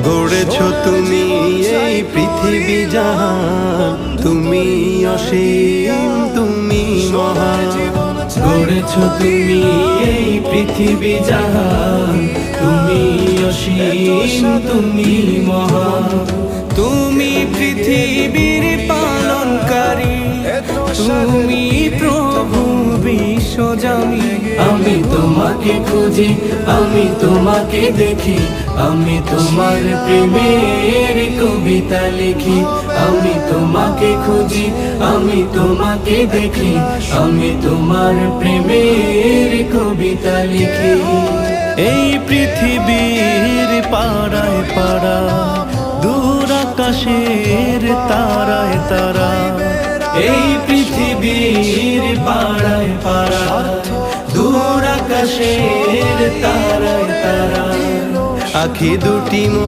গড়েছ তুমি এই পৃথিবী জাহান, তুমি অসীম, তুমি মহান। গড়েছ তুমি এই পৃথিবী জাহান, তুমি অসীম, তুমি মহান। তুমি পৃথিবীর পালনকারী, তুমি প্রভু বিশ্বজামি। আমি তোমাকে খুঁজি, আমি তোমাকে দেখি, আমি তোমার প্রেমের কবিতা লিখি। আমি তোমাকে খুঁজি, আমি তোমাকে দেখি, আমি তোমার প্রেমের কবিতা লিখি। এই পৃথিবীর পাড়ায় পাড়ায়, দূর আকাশের তারায় তারা। এই পৃথিবীর পাড়ায় পাড়ায়, দূর আকাশের তারায় তারা। আখি দুটি